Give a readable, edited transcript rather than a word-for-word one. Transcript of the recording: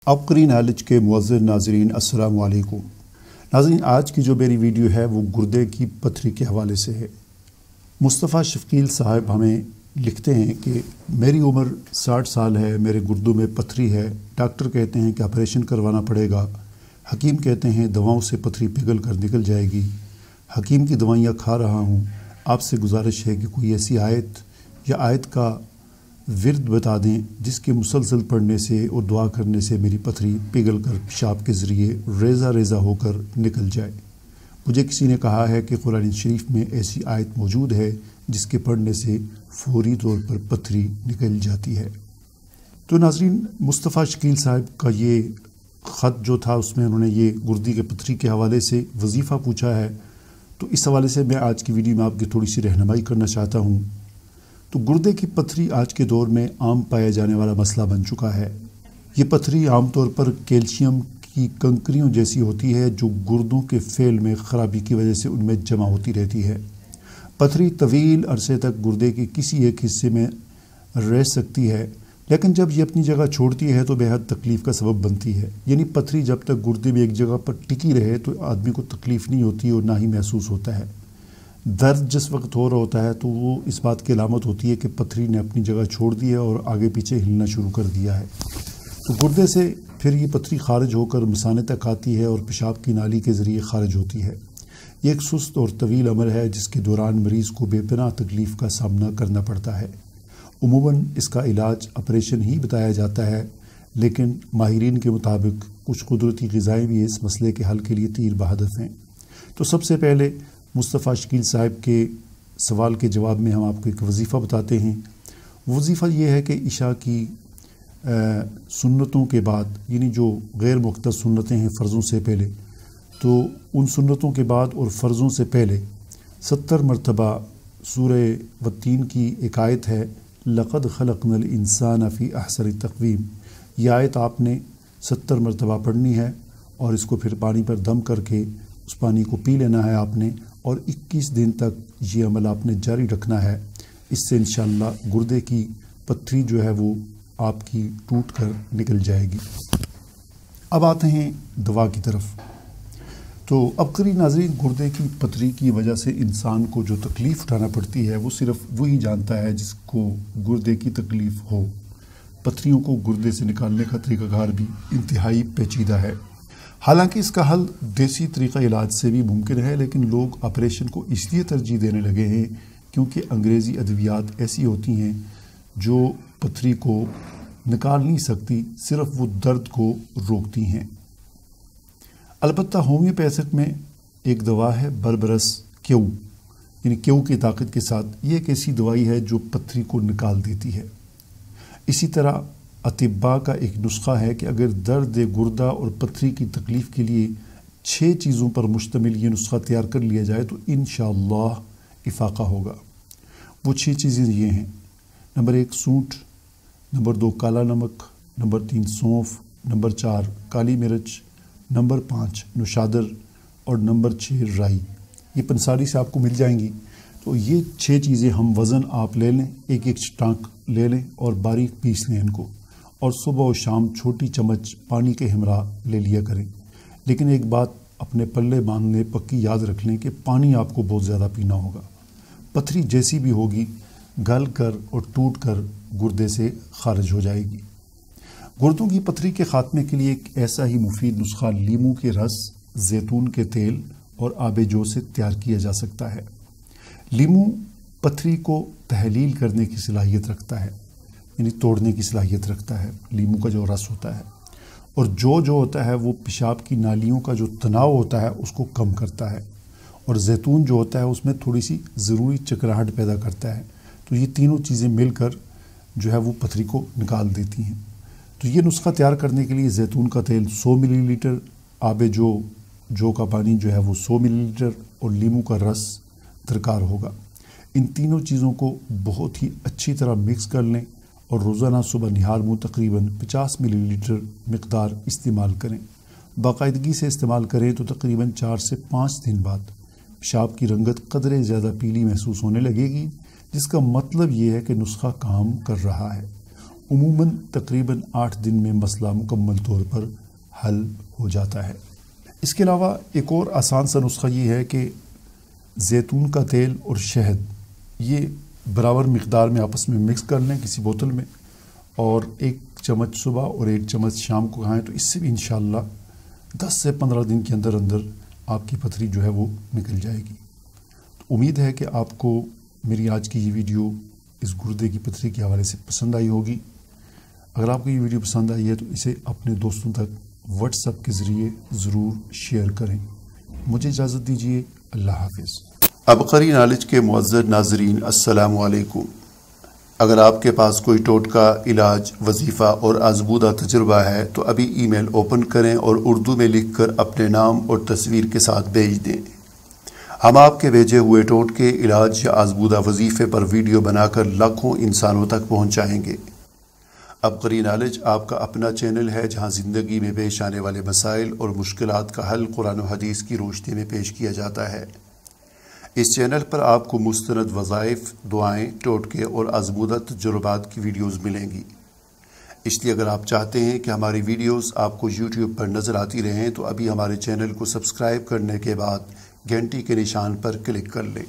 عبقری knowledge کے معزز ناظرین السلام علیکم۔ ناظرین، آج کی جو میری ویڈیو ہے وہ گردے کی پتھری کے حوالے سے ہے۔ مصطفیٰ شفقیل صاحب ہمیں لکھتے ہیں کہ میری عمر 60 سال ہے، میرے گردوں میں پتھری ہے، ڈاکٹر کہتے ہیں کہ آپریشن کروانا پڑے گا، حکیم کہتے ہیں دواؤں سے پتھری پگھل کر نکل جائے گی، حکیم کی دوائیاں کھا رہا ہوں، آپ سے گزارش ہے کہ کوئی ایسی آیت یا آیت کا ورد بتا دیں جس کے مسلسل پڑھنے سے اور دعا کرنے سے میری پتھری پگھل کر پیشاب کے ذریعے ریزہ ریزہ ہو کر نکل جائے۔ مجھے کسی نے کہا ہے کہ قرآن شریف میں ایسی آیت موجود ہے جس کے پڑھنے سے فوری طور پر پتھری نکل جاتی ہے۔ تو ناظرین، مصطفیٰ شفقیل صاحب کا یہ خط جو تھا اس میں انہوں نے یہ گردے کے پتھری کے حوالے سے وظیفہ پوچھا ہے، تو اس حوالے سے میں آج کی ویڈیو میں آپ کی تھوڑی سی رہنمائی کرنا چاہتا ہوں۔ تو گردے کی پتھری آج کے دور میں عام پایا جانے والا مسئلہ بن چکا ہے۔ یہ پتھری عام طور پر کیلشیم کی کنکریوں جیسی ہوتی ہے جو گردوں کے فعل میں خرابی کی وجہ سے ان میں جمع ہوتی رہتی ہے۔ پتھری طویل عرصے تک گردے کے کسی ایک حصے میں رہ سکتی ہے، لیکن جب یہ اپنی جگہ چھوڑتی ہے تو بے حد تکلیف کا سبب بنتی ہے۔ یعنی پتھری جب تک گردے میں ایک جگہ پر ٹکی رہے تو آدمی کو تکلیف نہیں ہوتی اور نہ ہی محسوس ہوتا ہے۔ درد جس وقت ہو رہا ہوتا ہے تو وہ اس بات کی علامت ہوتی ہے کہ پتھری نے اپنی جگہ چھوڑ دی ہے اور آگے پیچھے ہلنا شروع کر دیا ہے۔ تو گردے سے پھر یہ پتھری خارج ہو کر مثانے تک آتی ہے اور پیشاب کی نالی کے ذریعے خارج ہوتی ہے۔ یہ ایک سست اور طویل عمل ہے جس کے دوران مریض کو بے پناہ تکلیف کا سامنا کرنا پڑتا ہے۔ عموماً اس کا علاج آپریشن ہی بتایا جاتا ہے، لیکن ماہرین کے مطابق کچھ قدرتی غذائیں بھی اس مسئلے کے حل کے لیے تیر بہدف ہیں۔ تو سب سے پہلے مصطفیٰ شفقیل صاحب کے سوال کے جواب میں ہم آپ کو ایک وظیفہ بتاتے ہیں۔ وظیفہ یہ ہے کہ عشاء کی سنتوں کے بعد، یعنی جو غیر مختص سنتیں ہیں فرضوں سے پہلے، تو ان سنتوں کے بعد اور فرضوں سے پہلے 70 مرتبہ سورہ والتین کی ایک آیت ہے لَقَدْ خَلَقْنَا الْإِنسَانَ فِي أَحْسَنِ تَقْوِيمٍ۔ یہ آیت آپ نے 70 مرتبہ پڑھنی ہے اور اس کو پھر پانی پر دم کر کے اس پانی کو پی لینا ہے آپ نے، اور 21 دن تک یہ عمل آپ نے جاری رکھنا ہے۔ اس سے انشاءاللہ گردے کی پتھری جو ہے وہ آپ کی ٹوٹ کر نکل جائے گی۔ اب آتے ہیں دوا کی طرف۔ تو عبقری ناظرین، گردے کی پتھری کی وجہ سے انسان کو جو تکلیف اٹھانا پڑتی ہے وہ صرف وہی جانتا ہے جس کو گردے کی تکلیف ہو۔ پتھریوں کو گردے سے نکالنے کا طریقہ کار بھی انتہائی پیچیدہ ہے۔ حالانکہ اس کا حل دیسی طریقہ علاج سے بھی ممکن ہے، لیکن لوگ آپریشن کو اس لیے ترجیح دینے لگے ہیں کیونکہ انگریزی ادویات ایسی ہوتی ہیں جو پتھری کو نکال نہیں سکتی، صرف وہ درد کو روکتی ہیں۔ البتہ ہومیوپیتھک میں ایک دوا ہے بربرس کیو، یعنی کیو کی طاقت کے ساتھ۔ یہ ایک ایسی دوائی ہے جو پتھری کو نکال دیتی ہے۔ اسی طرح اطباء کا ایک نسخہ ہے کہ اگر درد گردہ اور پتھری کی تکلیف کے لیے 6 چیزوں پر مشتمل یہ نسخہ تیار کر لیا جائے تو انشاءاللہ افاقہ ہوگا۔ وہ 6 چیزیں یہ ہیں: نمبر 1 سونٹ، نمبر 2 کالا نمک، نمبر 3 سونف، نمبر 4 کالی مرچ، نمبر 5 نوشادر اور نمبر 6 رائی۔ یہ پنساری سے آپ کو مل جائیں گی۔ تو یہ 6 چیزیں ہم وزن آپ لے لیں، ایک ایک چٹانک لے لیں اور باریک پیس لیں ان کو، اور صبح و شام چھوٹی چمچ پانی کے ہمراہ لے لیا کریں۔ لیکن ایک بات اپنے پلے باندھ لیں، پکی یاد رکھ لیں کہ پانی آپ کو بہت زیادہ پینا ہوگا۔ پتھری جیسی بھی ہوگی گل کر اور ٹوٹ کر گردے سے خارج ہو جائے گی۔ گردوں کی پتھری کے خاتمے کے لیے ایک ایسا ہی مفید نسخہ لیموں کے رس، زیتون کے تیل اور آب جو سے تیار کیا جا سکتا ہے۔ لیموں پتھری کو تحلیل کرنے کی صلاحیت رکھتا ہے، یعنی توڑنے کی صلاحیت رکھتا ہے لیموں کا جو رس ہوتا ہے، اور جو ہوتا ہے وہ پیشاب کی نالیوں کا جو تناؤ ہوتا ہے اس کو کم کرتا ہے، اور زیتون جو ہوتا ہے اس میں تھوڑی سی ضروری چکراہٹ پیدا کرتا ہے۔ تو یہ تینوں چیزیں مل کر جو ہے وہ پتھری کو نکال دیتی ہیں۔ تو یہ نسخہ تیار کرنے کے لیے زیتون کا تیل 100 ملی لیٹر، آب جو کا پانی جو ہے وہ 100 ملی لیٹر اور لیموں کا رس درکار ہوگا۔ ان تینوں چیزوں کو بہت ہی اچھی طرح مکس کر لیں اور روزانہ صبح نہار منہ تقریباً 50 ملی لیٹر مقدار استعمال کریں۔ باقاعدگی سے استعمال کریں تو تقریباً 4 سے 5 دن بعد پیشاب کی رنگت قدرے زیادہ پیلی محسوس ہونے لگے گی، جس کا مطلب یہ ہے کہ نسخہ کام کر رہا ہے۔ عموماً تقریباً 8 دن میں مسئلہ مکمل طور پر حل ہو جاتا ہے۔ اس کے علاوہ ایک اور آسان سا نسخہ یہ ہے کہ زیتون کا تیل اور شہد یہ برابر مقدار میں آپس میں مکس کر لیں کسی بوتل میں، اور 1 چمچ صبح اور 1 چمچ شام کو کھائیں، تو اس سے بھی انشاءاللہ 10 سے 15 دن کے اندر اندر آپ کی پتھری جو ہے وہ نکل جائے گی۔ تو امید ہے کہ آپ کو میری آج کی یہ ویڈیو اس گردے کی پتھری کے حوالے سے پسند آئی ہوگی۔ اگر آپ کو یہ ویڈیو پسند آئی ہے تو اسے اپنے دوستوں تک واٹس ایپ کے ذریعے ضرور شیئر کریں۔ مجھے اجازت دیجیے، اللہ حافظ۔ عبقری نالج کے معزز ناظرین، السلام علیکم۔ اگر آپ کے پاس کوئی ٹوٹکا، علاج، وظیفہ اور آزمودہ تجربہ ہے تو ابھی ای میل اوپن کریں اور اردو میں لکھ کر اپنے نام اور تصویر کے ساتھ بھیج دیں۔ ہم آپ کے بھیجے ہوئے ٹوٹکے، علاج یا آزمودہ وظیفے پر ویڈیو بنا کر لاکھوں انسانوں تک پہنچائیں گے۔ عبقری نالج آپ کا اپنا چینل ہے جہاں زندگی میں پیش آنے والے مسائل اور مشکلات کا حل قرآن و حدیث کی روشنی میں پیش کیا جاتا ہے۔ اس چینل پر آپ کو مستند وظائف، دعائیں، ٹوٹکے اور آزمودہ تجربات کی ویڈیوز ملیں گی۔ اس لیے اگر آپ چاہتے ہیں کہ ہماری ویڈیوز آپ کو یوٹیوب پر نظر آتی رہیں تو ابھی ہمارے چینل کو سبسکرائب کرنے کے بعد گھنٹی کے نشان پر کلک کر لیں۔